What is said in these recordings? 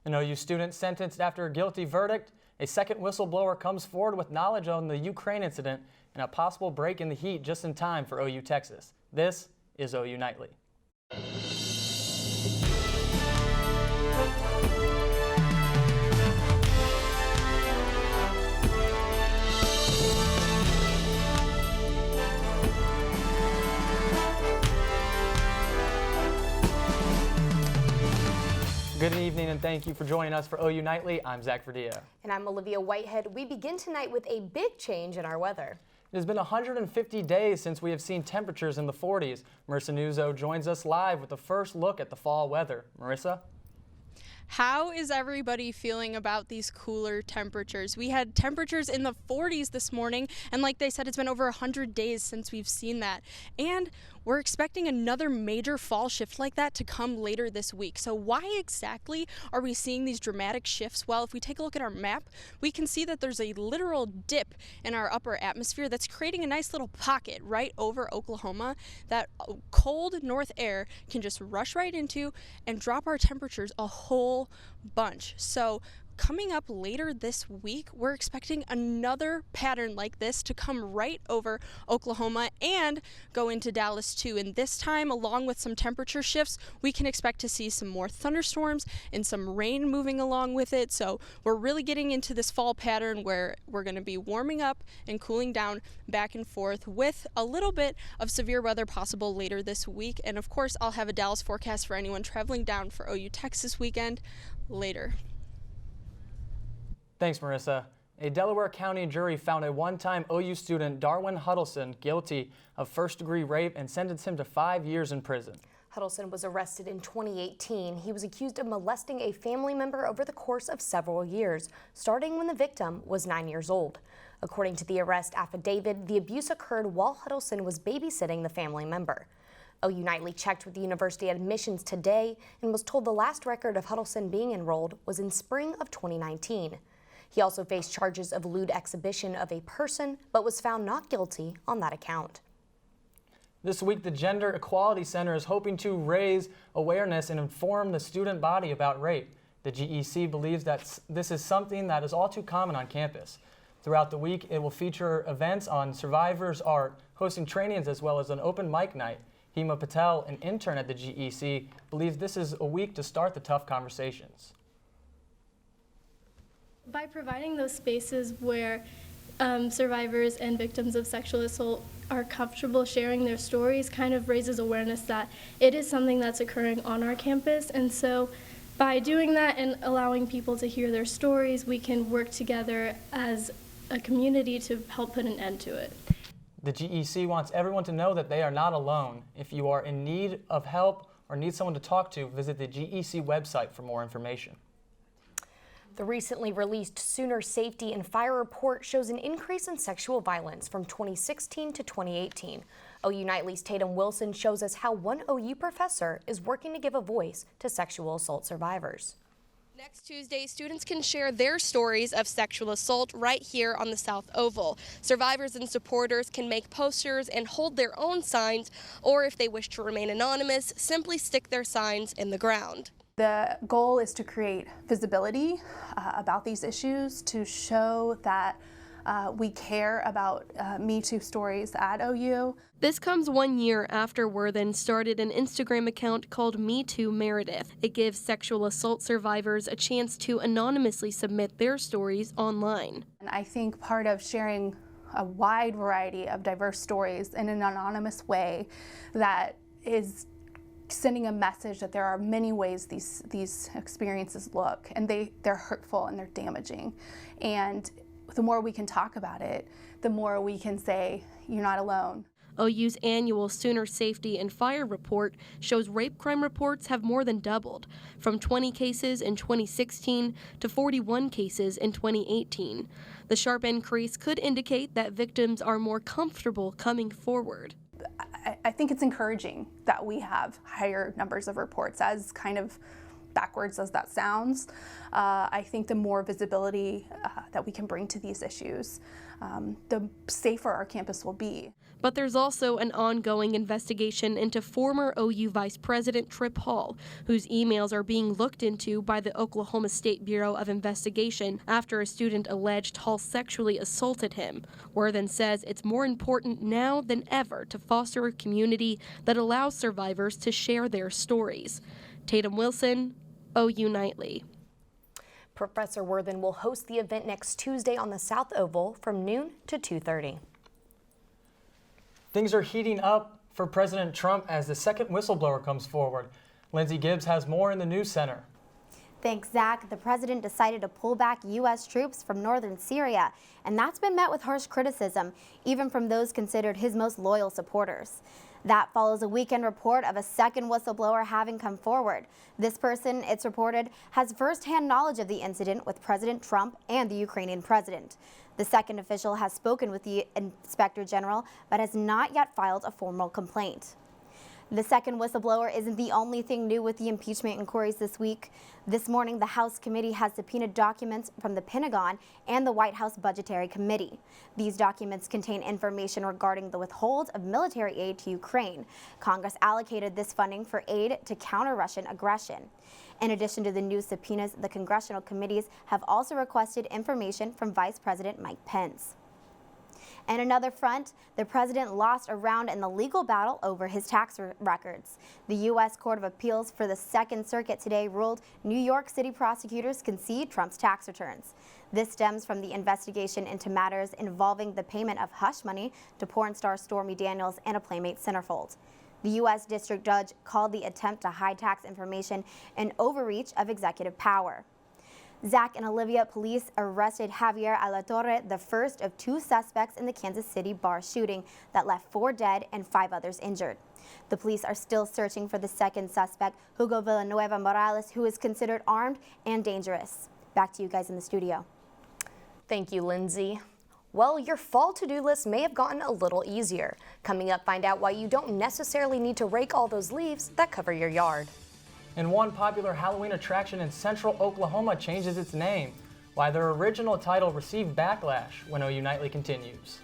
An OU student sentenced after a guilty verdict. A second whistleblower comes forward with knowledge on the Ukraine incident and a possible break in the heat just in time for OU Texas. This is OU Nightly. Good evening and thank you for joining us for OU Nightly. I'm Verdea. And I'm Olivia Whitehead. We begin tonight with a big change in our weather. It has been 150 days since we have seen temperatures in the 40s. Marisa Nuzzo joins us live with the first look at the fall weather. Marisa? How is everybody feeling about these cooler temperatures? We had temperatures in the 40s this morning, and like they said, it's been over 100 days since we've seen that. And we're expecting another major fall shift like that to come later this week. So why exactly are we seeing these dramatic shifts? Well, if we take a look at our map, we can see that there's a literal dip in our upper atmosphere that's creating a nice little pocket right over Oklahoma that cold north air can just rush right into and drop our temperatures a whole bunch. So coming up later this week, we're expecting another pattern like this to come right over Oklahoma and go into Dallas too. And this time, along with some temperature shifts, we can expect to see some more thunderstorms and some rain moving along with it. So we're really getting into this fall pattern where we're going to be warming up and cooling down back and forth with a little bit of severe weather possible later this week. And of course, I'll have a Dallas forecast for anyone traveling down for OU Texas weekend later. Thanks, Marisa. A Delaware County jury found a one-time OU student, Darwin Huddleston, guilty of first-degree rape and sentenced him to 5 years in prison. Huddleston was arrested in 2018. He was accused of molesting a family member over the course of several years, starting when the victim was 9 years old. According to the arrest affidavit, the abuse occurred while Huddleston was babysitting the family member. OU Nightly checked with the university admissions today and was told the last record of Huddleston being enrolled was in spring of 2019. He also faced charges of lewd exhibition of a person, but was found not guilty on that account. This week, the Gender Equality Center is hoping to raise awareness and inform the student body about rape. The GEC believes that this is something that is all too common on campus. Throughout the week, it will feature events on survivors' art, hosting trainings as well as an open mic night. Hema Patel, an intern at the GEC, believes this is a week to start the tough conversations. By providing those spaces where survivors and victims of sexual assault are comfortable sharing their stories kind of raises awareness that it is something that's occurring on our campus. And so by doing that and allowing people to hear their stories, we can work together as a community to help put an end to it. The GEC wants everyone to know that they are not alone. If you are in need of help or need someone to talk to, visit the GEC website for more information. The recently released Sooner Safety and Fire report shows an increase in sexual violence from 2016 to 2018. OU Nightly's Taitum Wilson shows us how one OU professor is working to give a voice to sexual assault survivors. Next Tuesday, students can share their stories of sexual assault right here on the South Oval. Survivors and supporters can make posters and hold their own signs, or if they wish to remain anonymous, simply stick their signs in the ground. The goal is to create visibility about these issues, to show that we care about Me Too stories at OU. This comes 1 year after Worthen started an Instagram account called Me Too Meredith. It gives sexual assault survivors a chance to anonymously submit their stories online. And I think part of sharing a wide variety of diverse stories in an anonymous way that is sending a message that there are many ways these experiences look, and they're hurtful and they're damaging. And the more we can talk about it, the more we can say, you're not alone. OU's annual Sooner Safety and Fire report shows rape crime reports have more than doubled, from 20 cases in 2016 to 41 cases in 2018. The sharp increase could indicate that victims are more comfortable coming forward. I think it's encouraging that we have higher numbers of reports as kind of backwards as that sounds, I think the more visibility that we can bring to these issues, the safer our campus will be. But there's also an ongoing investigation into former OU Vice President Trip Hall, whose emails are being looked into by the Oklahoma State Bureau of Investigation after a student alleged Hall sexually assaulted him. Worthen says it's more important now than ever to foster a community that allows survivors to share their stories. Taitum Wilson, OU Nightly. Professor Worthen will host the event next Tuesday on the South Oval from noon to 2:30. Things are heating up for President Trump as the second whistleblower comes forward. Lindsey Gibbs has more in the news center. Thanks, Zach. The president decided to pull back U.S. troops from northern Syria, and that's been met with harsh criticism, even from those considered his most loyal supporters. That follows a weekend report of a second whistleblower having come forward. This person, it's reported, has firsthand knowledge of the incident with President Trump and the Ukrainian president. The second official has spoken with the Inspector General, but has not yet filed a formal complaint. The second whistleblower isn't the only thing new with the impeachment inquiries this week. This morning, the House committee has subpoenaed documents from the Pentagon and the White House Budgetary Committee. These documents contain information regarding the withhold of military aid to Ukraine. Congress allocated this funding for aid to counter Russian aggression. In addition to the new subpoenas, the congressional committees have also requested information from Vice President Mike Pence. And another front, the president lost a round in the legal battle over his tax records. The U.S. Court of Appeals for the Second Circuit today ruled New York City prosecutors concede Trump's tax returns. This stems from the investigation into matters involving the payment of hush money to porn star Stormy Daniels and a Playmate centerfold. The U.S. District Judge called the attempt to hide tax information an overreach of executive power. Zach and Olivia, police arrested Javier Alatorre, the first of two suspects in the Kansas City bar shooting that left 4 dead and 5 others injured. The police are still searching for the second suspect, Hugo Villanueva Morales, who is considered armed and dangerous. Back to you guys in the studio. Thank you, Lindsey. Well, your fall to-do list may have gotten a little easier. Coming up, find out why you don't necessarily need to rake all those leaves that cover your yard. And one popular Halloween attraction in central Oklahoma changes its name, why their original title received backlash when OU Nightly continues.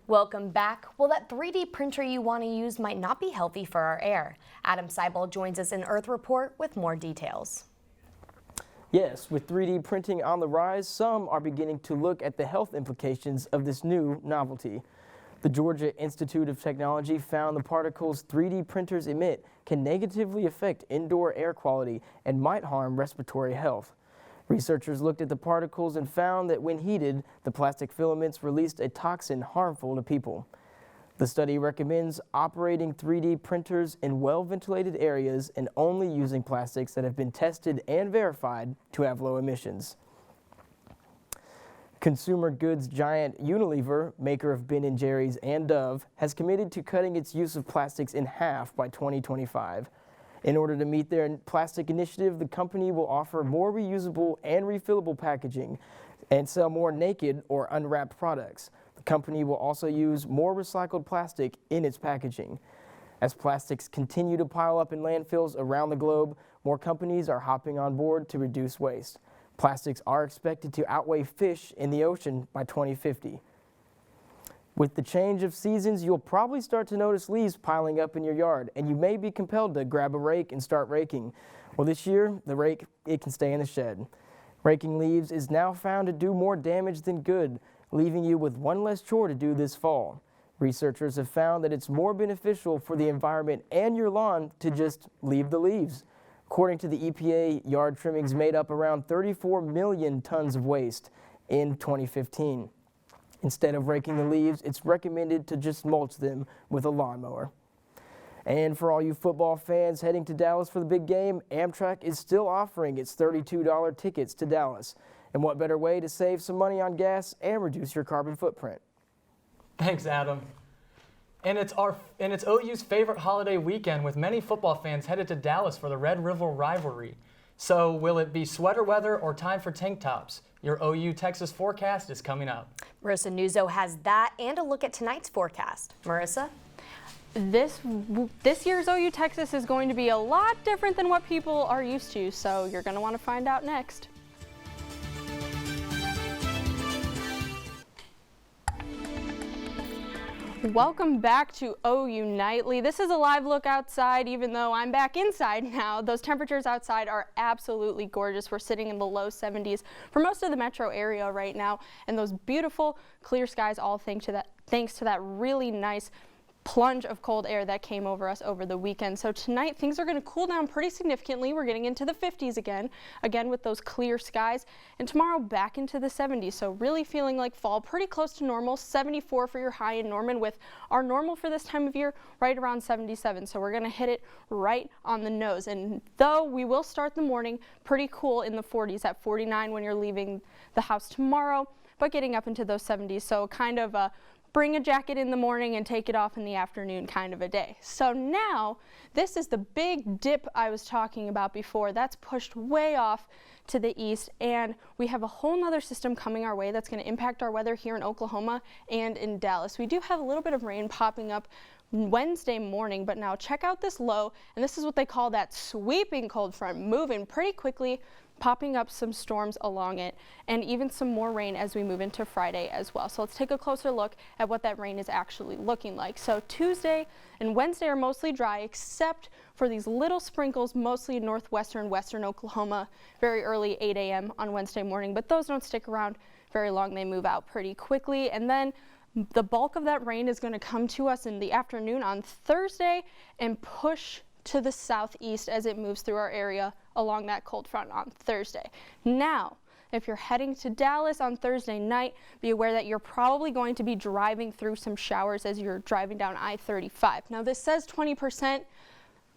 Welcome back. Well, that 3D printer you want to use might not be healthy for our air. Adam Seibel joins us in Earth Report with more details. Yes, with 3D printing on the rise, some are beginning to look at the health implications of this new novelty. The Georgia Institute of Technology found the particles 3D printers emit can negatively affect indoor air quality and might harm respiratory health. Researchers looked at the particles and found that when heated, the plastic filaments released a toxin harmful to people. The study recommends operating 3D printers in well-ventilated areas and only using plastics that have been tested and verified to have low emissions. Consumer goods giant Unilever, maker of Ben & Jerry's and Dove, has committed to cutting its use of plastics in half by 2025. In order to meet their plastic initiative, the company will offer more reusable and refillable packaging and sell more naked or unwrapped products. The company will also use more recycled plastic in its packaging. As plastics continue to pile up in landfills around the globe, more companies are hopping on board to reduce waste. Plastics are expected to outweigh fish in the ocean by 2050. With the change of seasons, you'll probably start to notice leaves piling up in your yard, and you may be compelled to grab a rake and start raking. Well, this year, the rake, it can stay in the shed. Raking leaves is now found to do more damage than good, leaving you with one less chore to do this fall. Researchers have found that it's more beneficial for the environment and your lawn to just leave the leaves. According to the EPA, yard trimmings made up around 34 million tons of waste in 2015. Instead of raking the leaves, it's recommended to just mulch them with a lawnmower. And for all you football fans heading to Dallas for the big game, Amtrak is still offering its $32 tickets to Dallas. And what better way to save some money on gas and reduce your carbon footprint? Thanks, Adam. And it's OU's favorite holiday weekend, with many football fans headed to Dallas for the Red River rivalry. So will it be sweater weather or time for tank tops? Your OU Texas forecast is coming up. Marisa Nuzzo has that and a look at tonight's forecast. Marisa? This year's OU Texas is going to be a lot different than what people are used to, so you're going to want to find out next. Welcome back to OU Nightly. This is a live look outside, even though I'm back inside now. Those temperatures outside are absolutely gorgeous. We're sitting in the low 70s for most of the metro area right now, and those beautiful clear skies, all thanks to that really nice plunge of cold air that came over us over the weekend. So tonight things are going to cool down pretty significantly. We're getting into the 50s again with those clear skies, and tomorrow back into the 70s. So really feeling like fall, pretty close to normal. 74 for your high in Norman, with our normal for this time of year right around 77. So we're going to hit it right on the nose. And though we will start the morning pretty cool in the 40s at 49 when you're leaving the house tomorrow, but getting up into those 70s. So kind of bring a jacket in the morning and take it off in the afternoon kind of a day. So now, this is the big dip I was talking about before. That's pushed way off to the east, and we have a whole nother system coming our way that's going to impact our weather here in Oklahoma and in Dallas. We do have a little bit of rain popping up Wednesday morning, but now check out this low, and this is what they call that sweeping cold front, moving pretty quickly, popping up some storms along it, and even some more rain as we move into Friday as well. So let's take a closer look at what that rain is actually looking like. So Tuesday and Wednesday are mostly dry, except for these little sprinkles, mostly in northwestern, western Oklahoma, very early 8 a.m. on Wednesday morning, but those don't stick around very long. They move out pretty quickly, and then the bulk of that rain is going to come to us in the afternoon on Thursday and push to the southeast as it moves through our area along that cold front on Thursday. Now, if you're heading to Dallas on Thursday night, be aware that you're probably going to be driving through some showers as you're driving down I-35. Now, this says 20%,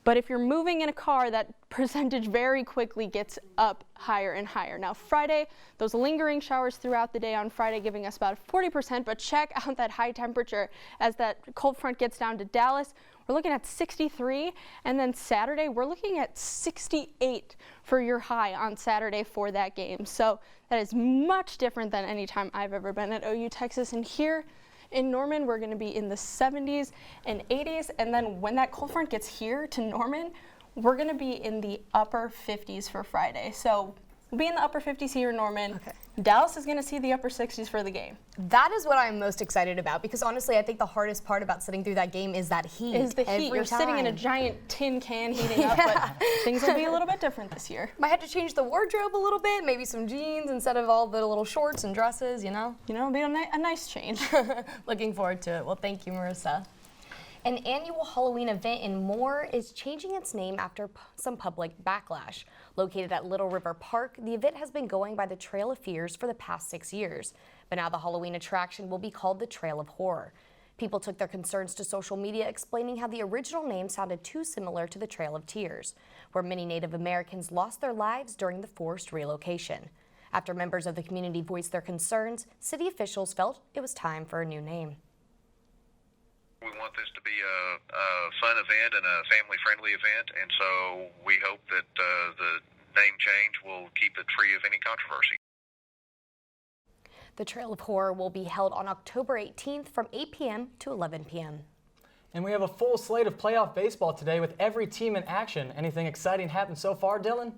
but if you're moving in a car, that percentage very quickly gets up higher and higher. Now, Friday, those lingering showers throughout the day on Friday giving us about 40%, but check out that high temperature as that cold front gets down to Dallas. We're looking at 63, and then Saturday, we're looking at 68 for your high on Saturday for that game. So that is much different than any time I've ever been at OU Texas. And here in Norman, we're going to be in the 70s and 80s, and then when that cold front gets here to Norman, we're going to be in the upper 50s for Friday. So we'll be in the upper 50s here in Norman. Okay. Dallas is going to see the upper 60s for the game. That is what I'm most excited about, because honestly, I think the hardest part about sitting through that game is that heat. Is the heat. You're sitting in a giant tin can heating up, but things will be a little bit different this year. Might have to change the wardrobe a little bit, maybe some jeans instead of all the little shorts and dresses, you know? It'll be a nice change. Looking forward to it. Well, thank you, Marisa. An annual Halloween event in Moore is changing its name after some public backlash. Located at Little River Park, the event has been going by the Trail of Fears for the past 6 years. But now the Halloween attraction will be called the Trail of Horror. People took their concerns to social media, explaining how the original name sounded too similar to the Trail of Tears, where many Native Americans lost their lives during the forced relocation. After members of the community voiced their concerns, city officials felt it was time for a new name. We want this to be a fun event and a family-friendly event, and so we hope that the name change will keep it free of any controversy. The Trail of Horror will be held on October 18th from 8 p.m. to 11 p.m. And we have a full slate of playoff baseball today with every team in action. Anything exciting happened so far, Dylan?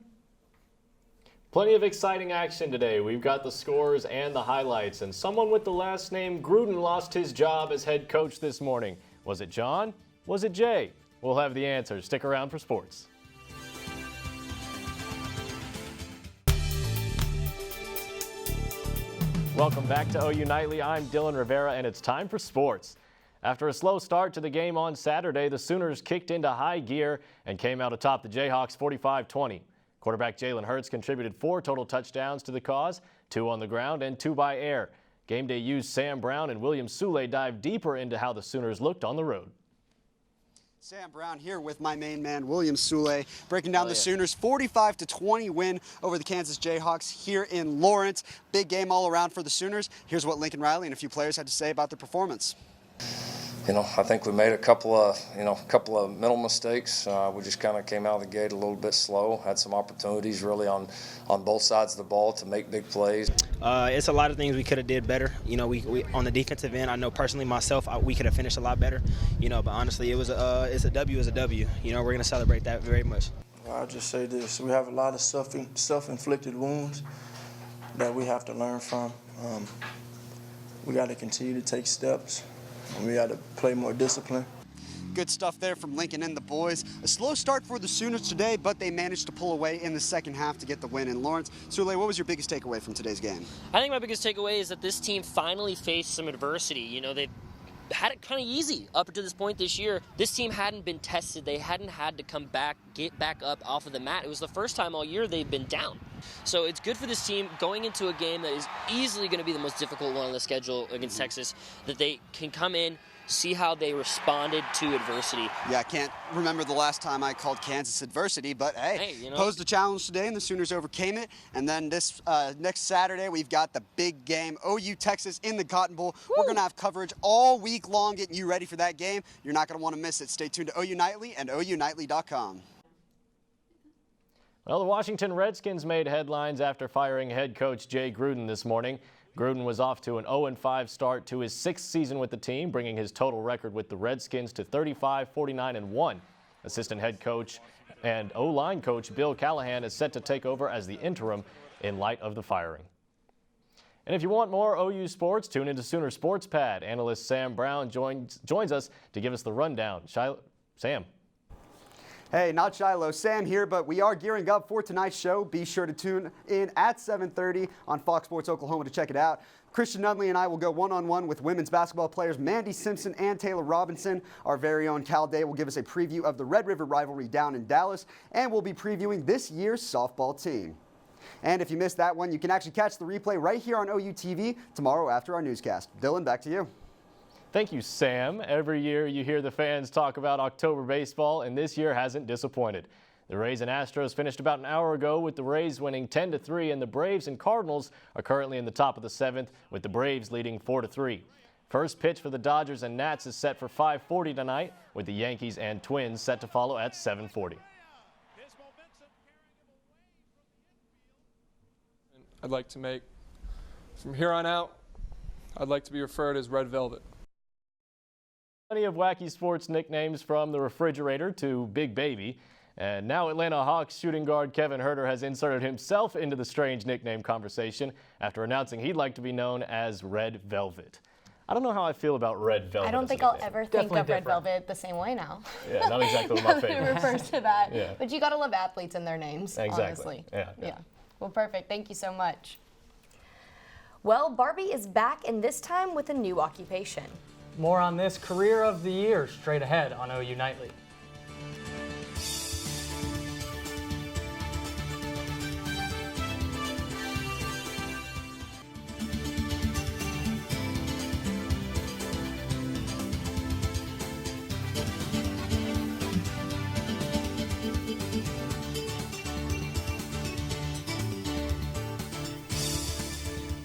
Plenty of exciting action today. We've got the scores and the highlights, and someone with the last name Gruden lost his job as head coach this morning. Was it John? Was it Jay? We'll have the answers. Stick around for sports. Welcome back to OU Nightly. I'm Dylan Rivera, and it's time for sports. After a slow start to the game on Saturday, the Sooners kicked into high gear and came out atop the Jayhawks 45-20. Quarterback Jalen Hurts contributed 4 total touchdowns to the cause, 2 on the ground and 2 by air. Game Day used Sam Brown and William Soule dive deeper into how the Sooners looked on the road. Sam Brown here with my main man, William Soule, breaking down the Sooners' 45-20 win over the Kansas Jayhawks here in Lawrence. Big game all around for the Sooners. Here's what Lincoln Riley and a few players had to say about their performance. I think we made a couple of mental mistakes. We just kind of came out of the gate a little bit slow. Had some opportunities really on both sides of the ball to make big plays. It's a lot of things we could have did better. We on the defensive end, I know personally myself, we could have finished a lot better. But honestly, it's a W. We're going to celebrate that very much. I'll just say this: we have a lot of self-inflicted wounds that we have to learn from. We got to continue to take steps. We got to play more discipline. Good stuff there from Lincoln and the boys. A slow start for the Sooners today, but they managed to pull away in the second half to get the win. And Lawrence, Soule, what was your biggest takeaway from today's game? I think my biggest takeaway is that this team finally faced some adversity. They've had it kind of easy up to this point this year. This team hadn't been tested. They hadn't had to get back up off of the mat. It was the first time all year they've been down. So it's good for this team going into a game that is easily going to be the most difficult one on the schedule against Texas, that they can come in, see how they responded to adversity. Yeah, I can't remember the last time I called Kansas adversity, but hey, posed a challenge today and the Sooners overcame it. And then this next Saturday, we've got the big game, OU Texas in the Cotton Bowl. Woo! We're going to have coverage all week long getting you ready for that game. You're not going to want to miss it. Stay tuned to OU Nightly and OUNightly.com. Well, the Washington Redskins made headlines after firing head coach Jay Gruden this morning. Gruden was off to an 0-5 start to his 6th season with the team, bringing his total record with the Redskins to 35-49-1. Assistant head coach and O-line coach Bill Callahan is set to take over as the interim in light of the firing. And if you want more OU sports, tune into Sooner Sports Pad. Analyst Sam Brown joins us to give us the rundown. Sam. Hey, not Shiloh, Sam here, but we are gearing up for tonight's show. Be sure to tune in at 7:30 on Fox Sports Oklahoma to check it out. Christian Nunley and I will go one-on-one with women's basketball players Mandy Simpson and Taylor Robinson. Our very own Cal Day will give us a preview of the Red River rivalry down in Dallas, and we'll be previewing this year's softball team. And if you missed that one, you can actually catch the replay right here on OU TV tomorrow after our newscast. Dylan, back to you. Thank you, Sam. Every year you hear the fans talk about October baseball, and this year hasn't disappointed. The Rays and Astros finished about an hour ago with the Rays winning 10-3, and the Braves and Cardinals are currently in the top of the 7th, with the Braves leading 4-3. First pitch for the Dodgers and Nats is set for 5:40 tonight, with the Yankees and Twins set to follow at 7:40. I'd like to make, from here on out, I'd like to be referred as Red Velvet. Plenty of wacky sports nicknames from the refrigerator to Big Baby. And now Atlanta Hawks shooting guard Kevin Huerter has inserted himself into the strange nickname conversation after announcing he'd like to be known as Red Velvet. I don't know how I feel about Red Velvet. I don't think I'll ever think of Red Velvet the same way now. Yeah, not exactly my favorite. It refers to that. Yeah. But you got to love athletes and their names, exactly. honestly. Yeah. Well, perfect. Thank you so much. Well, Barbie is back, and this time with a new occupation. More on this Career of the Year straight ahead on OU Nightly.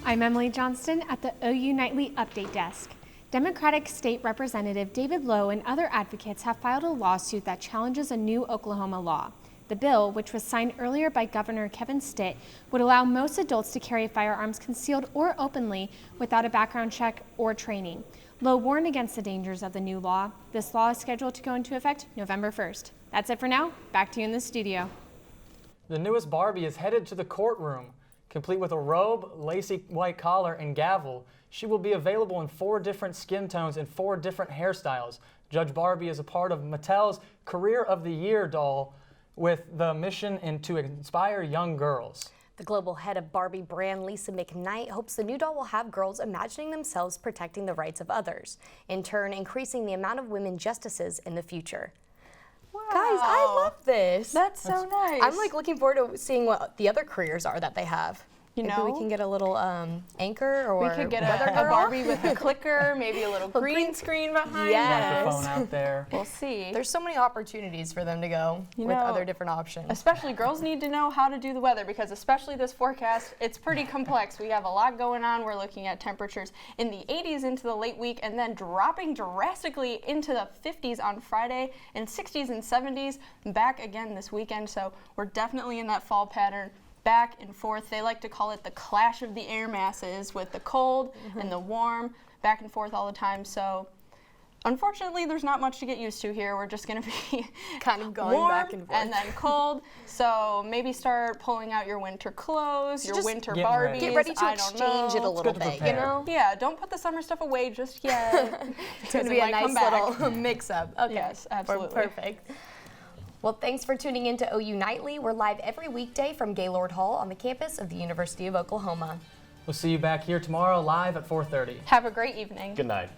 I'm Emily Johnston at the OU Nightly Update Desk. Democratic State Representative David Lowe and other advocates have filed a lawsuit that challenges a new Oklahoma law. The bill, which was signed earlier by Governor Kevin Stitt, would allow most adults to carry firearms concealed or openly without a background check or training. Lowe warned against the dangers of the new law. This law is scheduled to go into effect November 1st. That's it for now. Back to you in the studio. The newest Barbie is headed to the courtroom. Complete with a robe, lacy white collar, and gavel, she will be available in 4 different skin tones and 4 different hairstyles. Judge Barbie is a part of Mattel's Career of the Year doll with the mission to inspire young girls. The global head of Barbie brand, Lisa McKnight, hopes the new doll will have girls imagining themselves protecting the rights of others, in turn increasing the amount of women justices in the future. Wow. Guys, I love this. That's so nice. I'm like looking forward to seeing what the other careers are that they have. You Maybe know, we can get a little anchor, or we could get weather a girl. Barbie with a clicker, maybe a little green screen behind Yes. us. Phone out there. We'll see. There's so many opportunities for them to go with other different options. Especially girls need to know how to do the weather, because especially this forecast, it's pretty complex. We have a lot going on. We're looking at temperatures in the 80s into the late week, and then dropping drastically into the 50s on Friday, and 60s and 70s back again this weekend. So we're definitely in that fall pattern. Back and forth. They like to call it the clash of the air masses, with the cold and the warm back and forth all the time. So unfortunately, there's not much to get used to here. We're just going to be kind of going warm back and forth. and then cold. So maybe start pulling out your winter clothes, your Just winter get Barbies. ready. Get ready to I don't exchange know. it a little bit, you know? Yeah, don't put the summer stuff away just yet. It's going to be a nice little mix-up. Okay. Yes, absolutely. Perfect. Well, thanks for tuning in to OU Nightly. We're live every weekday from Gaylord Hall on the campus of the University of Oklahoma. We'll see you back here tomorrow live at 4:30. Have a great evening. Good night.